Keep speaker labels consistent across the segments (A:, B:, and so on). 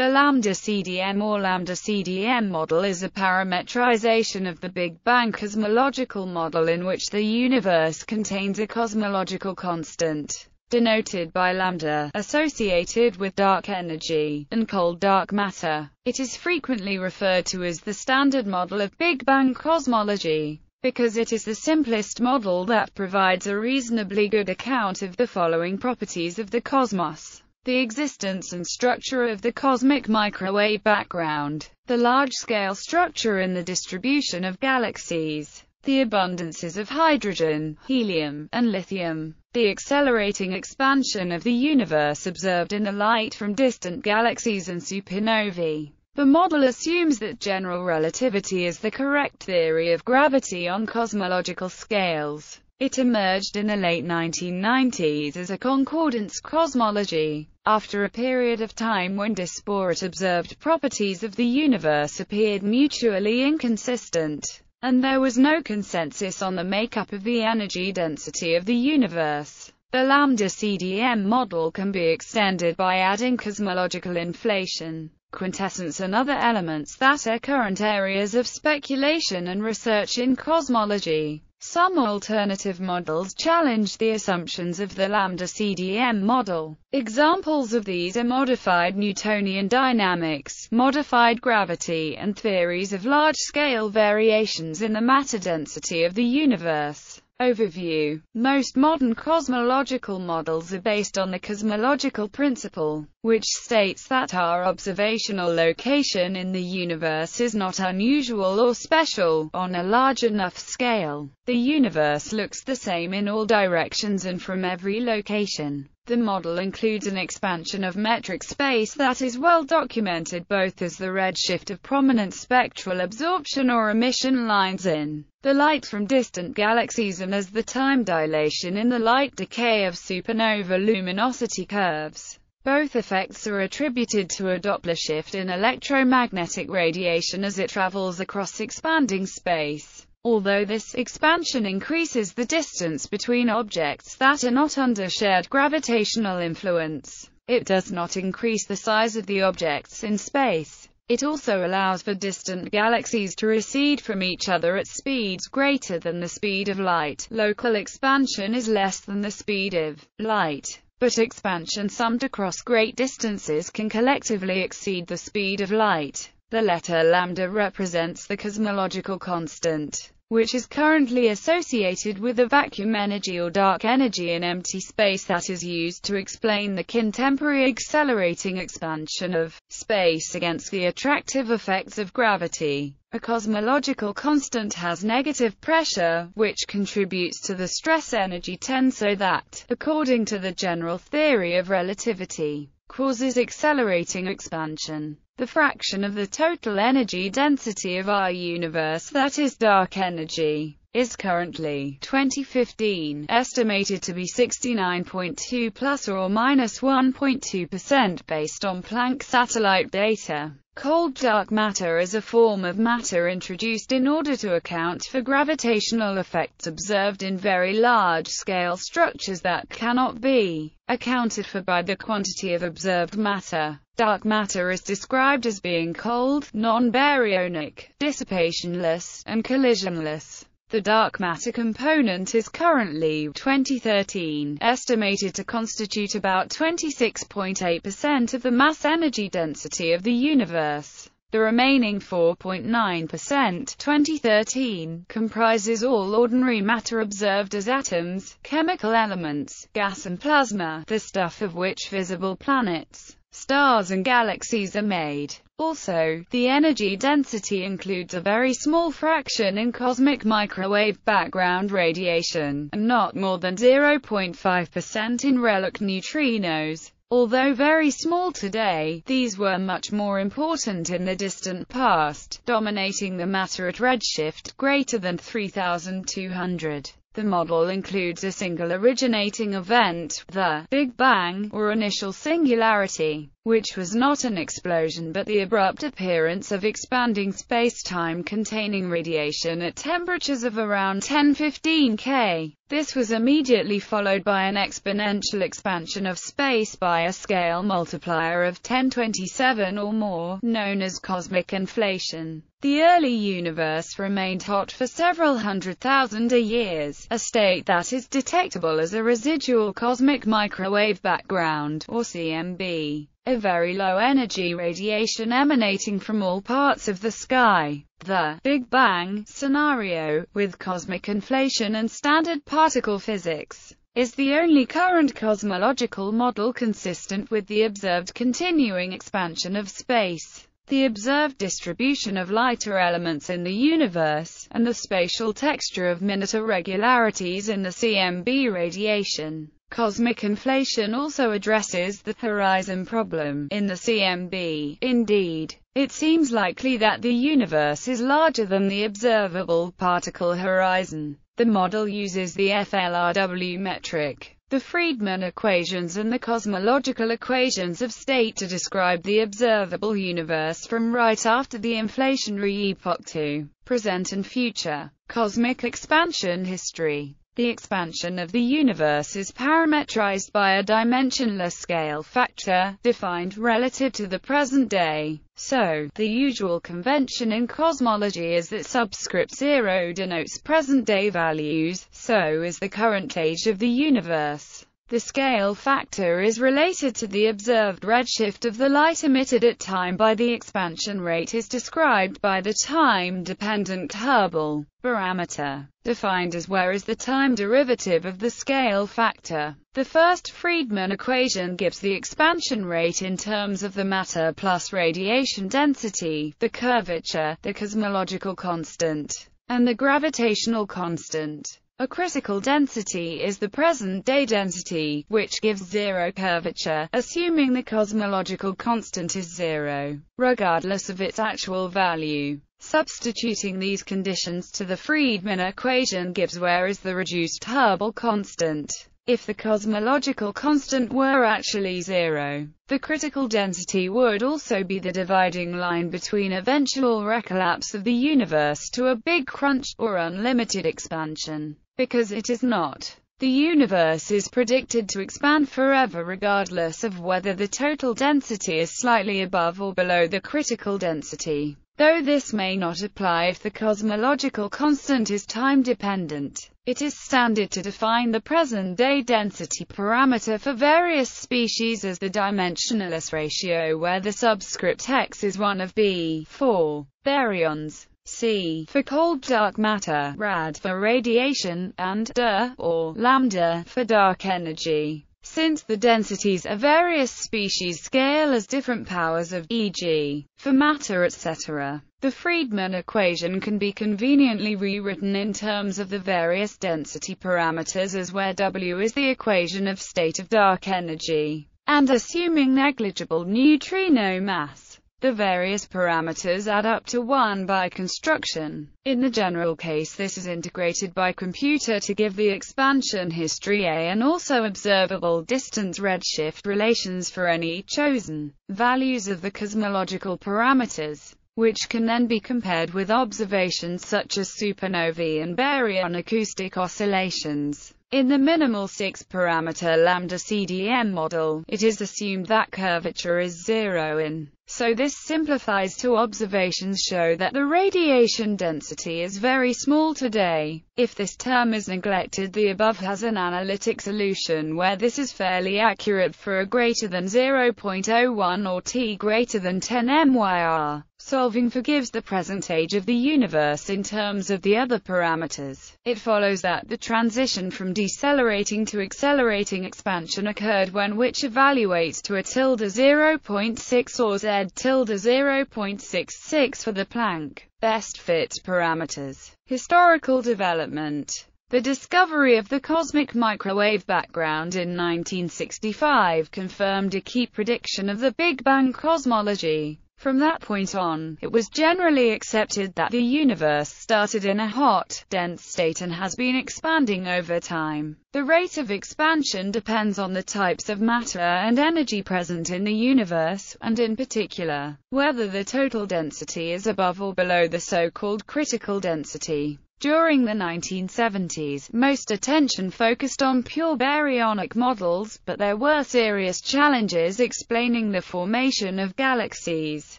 A: The Lambda-CDM or Lambda-CDM model is a parametrization of the Big Bang cosmological model in which the universe contains a cosmological constant, denoted by lambda, associated with dark energy, and cold dark matter. It is frequently referred to as the standard model of Big Bang cosmology, because it is the simplest model that provides a reasonably good account of the following properties of the cosmos: the existence and structure of the cosmic microwave background, the large-scale structure and the distribution of galaxies, the abundances of hydrogen, helium, and lithium, the accelerating expansion of the universe observed in the light from distant galaxies and supernovae. The model assumes that general relativity is the correct theory of gravity on cosmological scales. It emerged in the late 1990s as a concordance cosmology, after a period of time when disparate observed properties of the universe appeared mutually inconsistent, and there was no consensus on the makeup of the energy density of the universe. The Lambda-CDM model can be extended by adding cosmological inflation, quintessence and other elements that are current areas of speculation and research in cosmology. Some alternative models challenge the assumptions of the Lambda-CDM model. Examples of these are modified Newtonian dynamics, modified gravity, and theories of large-scale variations in the matter density of the universe. Overview. Most modern cosmological models are based on the cosmological principle, which states that our observational location in the universe is not unusual or special. On a large enough scale, the universe looks the same in all directions and from every location. The model includes an expansion of metric space that is well documented both as the redshift of prominent spectral absorption or emission lines in the light from distant galaxies and as the time dilation in the light decay of supernova luminosity curves. Both effects are attributed to a Doppler shift in electromagnetic radiation as it travels across expanding space. Although this expansion increases the distance between objects that are not under shared gravitational influence, it does not increase the size of the objects in space. It also allows for distant galaxies to recede from each other at speeds greater than the speed of light. Local expansion is less than the speed of light, but expansion summed across great distances can collectively exceed the speed of light. The letter lambda represents the cosmological constant, which is currently associated with the vacuum energy or dark energy in empty space that is used to explain the contemporary accelerating expansion of space against the attractive effects of gravity. A cosmological constant has negative pressure, which contributes to the stress-energy tensor that, according to the general theory of relativity, causes accelerating expansion. The fraction of the total energy density of our universe that is dark energy is currently, 2015, estimated to be 69.2 plus or minus 1.2% based on Planck satellite data. Cold dark matter is a form of matter introduced in order to account for gravitational effects observed in very large-scale structures that cannot be accounted for by the quantity of observed matter. Dark matter is described as being cold, non-baryonic, dissipationless, and collisionless. The dark matter component is currently, 2013, estimated to constitute about 26.8% of the mass energy density of the universe. The remaining 4.9%, 2013, comprises all ordinary matter observed as atoms, chemical elements, gas and plasma, the stuff of which visible planets, stars and galaxies are made. Also, the energy density includes a very small fraction in cosmic microwave background radiation, and not more than 0.5% in relic neutrinos. Although very small today, these were much more important in the distant past, dominating the matter at redshift greater than 3200. The model includes a single originating event, the Big Bang, or initial singularity. which was not an explosion but the abrupt appearance of expanding space-time containing radiation at temperatures of around 10-15 K. This was immediately followed by an exponential expansion of space by a scale multiplier of 10^27 or more, known as cosmic inflation. The early universe remained hot for several 100,000 years, a state that is detectable as a residual cosmic microwave background, or CMB, a very low-energy radiation emanating from all parts of the sky. The Big Bang scenario, with cosmic inflation and standard particle physics, is the only current cosmological model consistent with the observed continuing expansion of space, the observed distribution of lighter elements in the universe, and the spatial texture of minute irregularities in the CMB radiation. Cosmic inflation also addresses the horizon problem in the CMB. Indeed, it seems likely that the universe is larger than the observable particle horizon. The model uses the FLRW metric, the Friedmann equations and the cosmological equations of state to describe the observable universe from right after the inflationary epoch to present and future. Cosmic expansion history. The expansion of the universe is parametrized by a dimensionless scale factor, defined relative to the present day. So, the usual convention in cosmology is that subscript 0 denotes present-day values, so is the current age of the universe. The scale factor is related to the observed redshift of the light emitted at time by the expansion rate is described by the time-dependent Hubble parameter, defined as where is the time derivative of the scale factor. The first Friedmann equation gives the expansion rate in terms of the matter plus radiation density, the curvature, the cosmological constant, and the gravitational constant. A critical density is the present-day density, which gives zero curvature, assuming the cosmological constant is zero, regardless of its actual value. Substituting these conditions to the Friedmann equation gives where is the reduced Hubble constant. If the cosmological constant were actually zero, the critical density would also be the dividing line between eventual recollapse of the universe to a big crunch, or unlimited expansion. Because it is not, the universe is predicted to expand forever regardless of whether the total density is slightly above or below the critical density, though this may not apply if the cosmological constant is time-dependent. It is standard to define the present-day density parameter for various species as the dimensionless ratio where the subscript x is one of B. For baryons, C for cold dark matter, rad for radiation, and d or lambda for dark energy. Since the densities of various species scale as different powers of, e.g., for matter etc., the Friedmann equation can be conveniently rewritten in terms of the various density parameters as where W is the equation of state of dark energy, and assuming negligible neutrino mass, the various parameters add up to 1 by construction. In the general case, this is integrated by computer to give the expansion history A and also observable distance redshift relations for any chosen values of the cosmological parameters, which can then be compared with observations such as supernovae and baryon acoustic oscillations. In the minimal 6-parameter Lambda-CDM model, it is assumed that curvature is zero in. So this simplifies to observations show that the radiation density is very small today. If this term is neglected, the above has an analytic solution where this is fairly accurate for a greater than 0.01 or t greater than 10 MYR. Solving for gives the present age of the universe in terms of the other parameters. It follows that the transition from decelerating to accelerating expansion occurred when which evaluates to a tilde 0.6 or z tilde 0.66 for the Planck best fit parameters. Historical development. The discovery of the cosmic microwave background in 1965 confirmed a key prediction of the Big Bang cosmology. From that point on, it was generally accepted that the universe started in a hot, dense state and has been expanding over time. The rate of expansion depends on the types of matter and energy present in the universe, and in particular, whether the total density is above or below the so-called critical density. During the 1970s, most attention focused on pure baryonic models, but there were serious challenges explaining the formation of galaxies,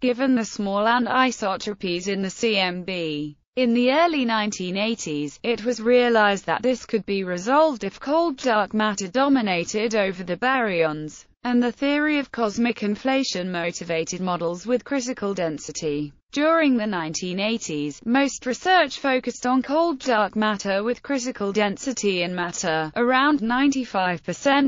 A: given the small anisotropies in the CMB. In the early 1980s, it was realized that this could be resolved if cold dark matter dominated over the baryons, and the theory of cosmic inflation motivated models with critical density. During the 1980s, most research focused on cold dark matter with critical density in matter, around 95%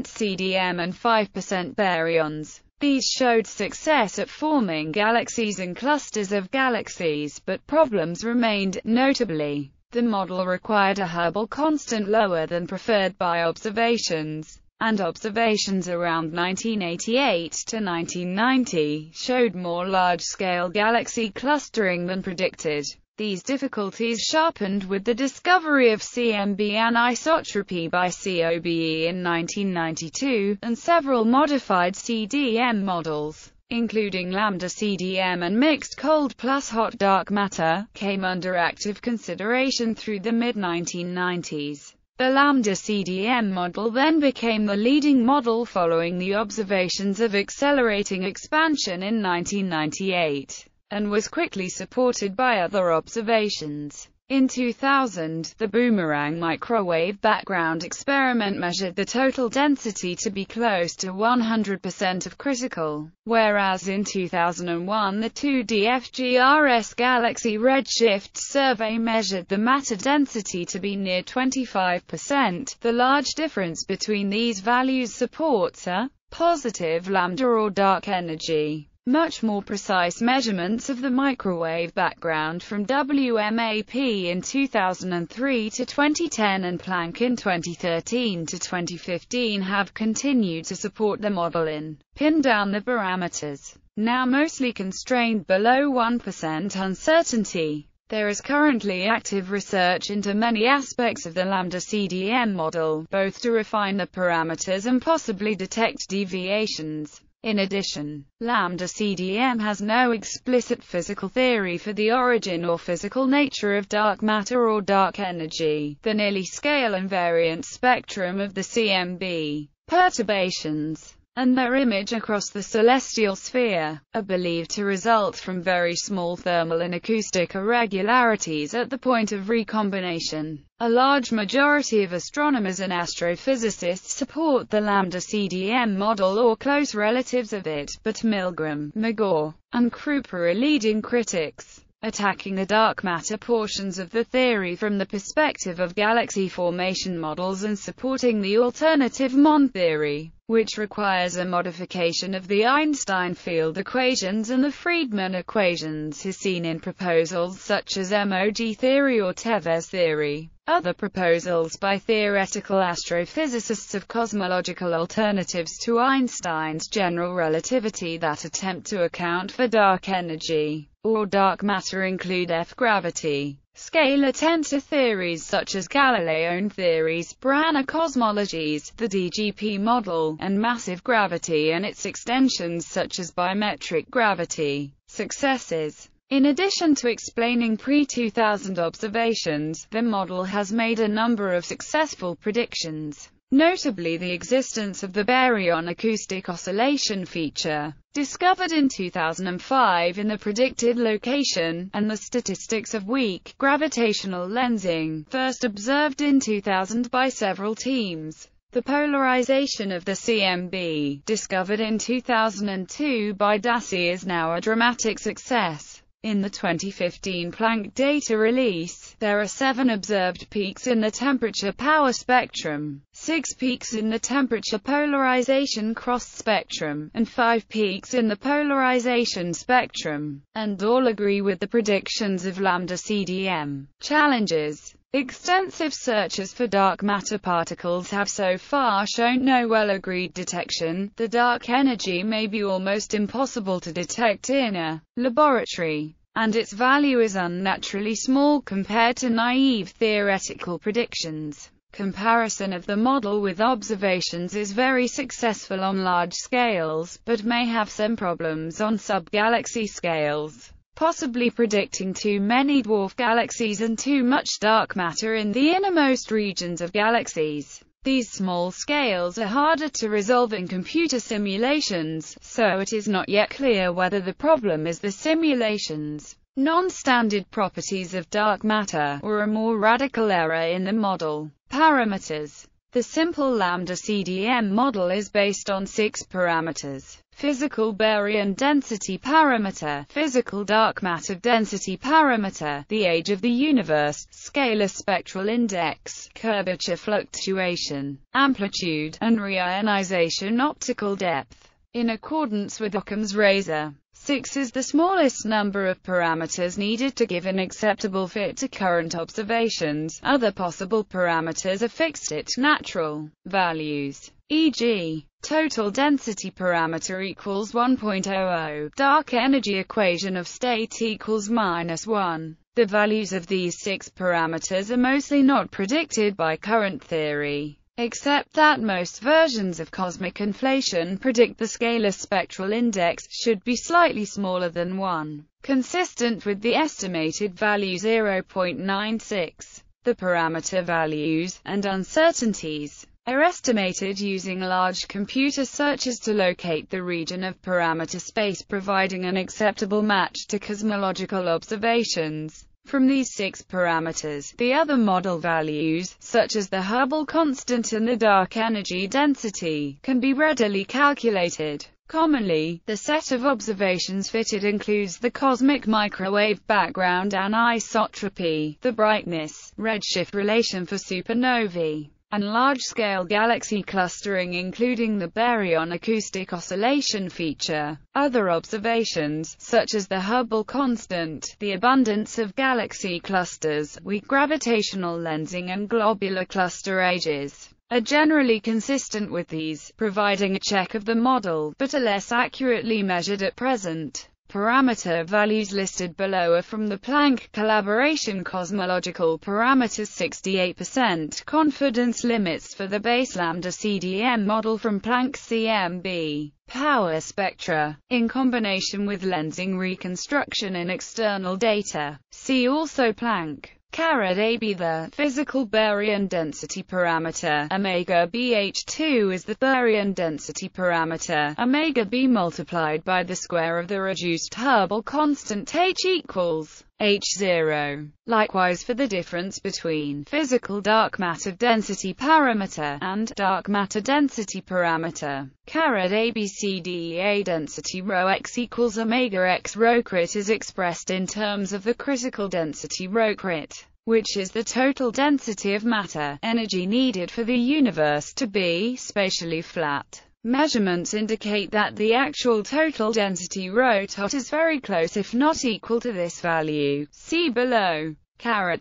A: CDM and 5% baryons. These showed success at forming galaxies and clusters of galaxies, but problems remained. Notably, the model required a Hubble constant lower than preferred by observations, and observations around 1988 to 1990 showed more large-scale galaxy clustering than predicted. These difficulties sharpened with the discovery of CMB anisotropy by COBE in 1992, and several modified CDM models, including Lambda-CDM and mixed cold plus hot dark matter, came under active consideration through the mid-1990s. The Lambda-CDM model then became the leading model following the observations of accelerating expansion in 1998, and was quickly supported by other observations. In 2000, the Boomerang microwave background experiment measured the total density to be close to 100% of critical, whereas in 2001 the 2DFGRS Galaxy Redshift survey measured the matter density to be near 25%. The large difference between these values supports a positive lambda or dark energy. Much more precise measurements of the microwave background from WMAP in 2003 to 2010 and Planck in 2013 to 2015 have continued to support the model and pin down the parameters, now mostly constrained below 1% uncertainty. There is currently active research into many aspects of the Lambda-CDM model, both to refine the parameters and possibly detect deviations. In addition, Lambda-CDM has no explicit physical theory for the origin or physical nature of dark matter or dark energy. The nearly scale invariant spectrum of the CMB perturbations and their image across the celestial sphere are believed to result from very small thermal and acoustic irregularities at the point of recombination. A large majority of astronomers and astrophysicists support the Lambda-CDM model or close relatives of it, but Milgram, Magor, and Krupa are leading critics, attacking the dark matter portions of the theory from the perspective of galaxy formation models and supporting the alternative MON theory, which requires a modification of the Einstein field equations and the Friedmann equations is seen in proposals such as MOG theory or Tevez theory. Other proposals by theoretical astrophysicists of cosmological alternatives to Einstein's general relativity that attempt to account for dark energy or dark matter include F-gravity, scalar tensor theories such as Galilean theories, Brana cosmologies, the DGP model, and massive gravity and its extensions such as biometric gravity. Successes. In addition to explaining pre-2000 observations, the model has made a number of successful predictions, notably the existence of the baryon acoustic oscillation feature, discovered in 2005 in the predicted location, and the statistics of weak gravitational lensing, first observed in 2000 by several teams. The polarization of the CMB, discovered in 2002 by Dassey, is now a dramatic success. In the 2015 Planck data release, there are 7 observed peaks in the temperature-power spectrum, 6 peaks in the temperature polarization cross-spectrum, and 5 peaks in the polarization spectrum, and all agree with the predictions of Lambda-CDM. Challenges. Extensive searches for dark matter particles have so far shown no well-agreed detection. The dark energy may be almost impossible to detect in a laboratory, and its value is unnaturally small compared to naive theoretical predictions. Comparison of the model with observations is very successful on large scales, but may have some problems on sub-galaxy scales, possibly predicting too many dwarf galaxies and too much dark matter in the innermost regions of galaxies. These small scales are harder to resolve in computer simulations, so it is not yet clear whether the problem is the simulation's non-standard properties of dark matter, or a more radical error in the model. Parameters. The simple Lambda-CDM model is based on 6 parameters. Physical baryon density parameter, physical dark matter density parameter, the age of the universe, scalar spectral index, curvature fluctuation, amplitude, and reionization optical depth. In accordance with Occam's razor, 6 is the smallest number of parameters needed to give an acceptable fit to current observations. Other possible parameters are fixed at natural values, e.g., total density parameter equals 1.00, dark energy equation of state equals -1. The values of these 6 parameters are mostly not predicted by current theory, except that most versions of cosmic inflation predict the scalar spectral index should be slightly smaller than 1, consistent with the estimated value 0.96. The parameter values, and uncertainties, are estimated using large computer searches to locate the region of parameter space, providing an acceptable match to cosmological observations. From these 6 parameters, the other model values, such as the Hubble constant and the dark energy density, can be readily calculated. Commonly, the set of observations fitted includes the cosmic microwave background anisotropy, the brightness-redshift relation for supernovae, and large-scale galaxy clustering, including the baryon acoustic oscillation feature. Other observations, such as the Hubble constant, the abundance of galaxy clusters, weak gravitational lensing, and globular cluster ages, are generally consistent with these, providing a check of the model, but are less accurately measured at present. Parameter values listed below are from the Planck collaboration. Cosmological parameters: 68% confidence limits for the base Lambda-CDM model from Planck CMB. Power spectra, in combination with lensing reconstruction in external data. See also Planck. AB. The physical baryon density parameter, omega BH2, is the baryon density parameter, omega B multiplied by the square of the reduced Hubble constant H equals H0. Likewise for the difference between physical dark matter density parameter and dark matter density parameter. ABCDEA density ρx equals omega x. ρcrit is expressed in terms of the critical density ρcrit, which is the total density of matter energy needed for the universe to be spatially flat. Measurements indicate that the actual total density ρ is very close, if not equal to this value. See below.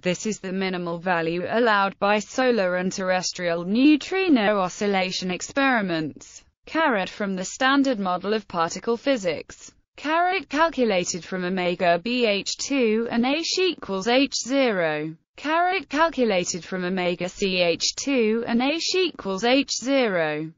A: This is the minimal value allowed by solar and terrestrial neutrino oscillation experiments. From the standard model of particle physics. Calculated from omega BH2 and H equals H0. Calculated from omega CH2 and H equals H0.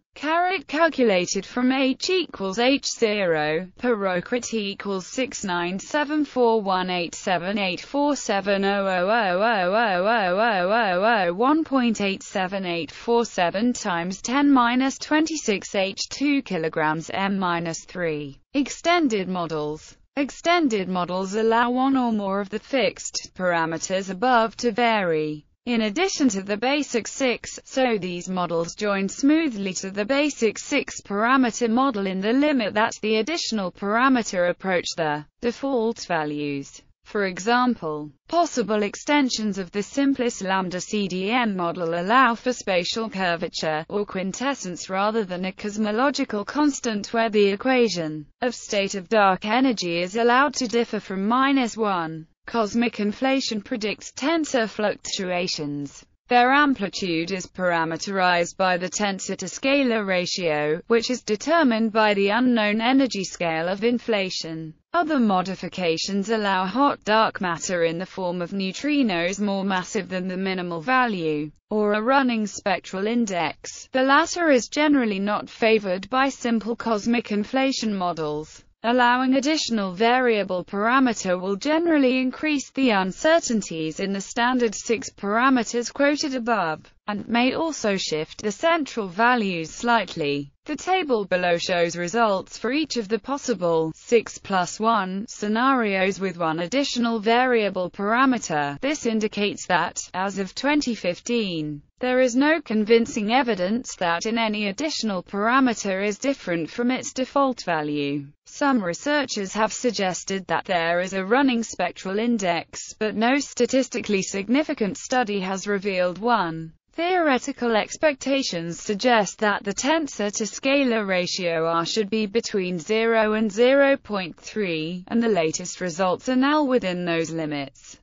A: Calculated from H equals H0, per ρcrit equals 1.87847847 times 10⁻26 H2 kilograms m-3. Extended models. Extended models allow one or more of the fixed parameters above to vary, in addition to the basic 6, so these models join smoothly to the basic 6-parameter model in the limit that the additional parameter approach the default values. For example, possible extensions of the simplest Lambda-CDM model allow for spatial curvature, or quintessence, rather than a cosmological constant where the equation of state of dark energy is allowed to differ from -1. Cosmic inflation predicts tensor fluctuations. Their amplitude is parameterized by the tensor-to-scalar ratio, which is determined by the unknown energy scale of inflation. Other modifications allow hot dark matter in the form of neutrinos more massive than the minimal value, or a running spectral index. The latter is generally not favored by simple cosmic inflation models. Allowing additional variable parameter will generally increase the uncertainties in the standard 6 parameters quoted above, and may also shift the central values slightly. The table below shows results for each of the possible 6+1 scenarios with one additional variable parameter. This indicates that, as of 2015, there is no convincing evidence that any additional parameter is different from its default value. Some researchers have suggested that there is a running spectral index, but no statistically significant study has revealed one. Theoretical expectations suggest that the tensor-to-scalar ratio R should be between 0 and 0.3, and the latest results are now within those limits.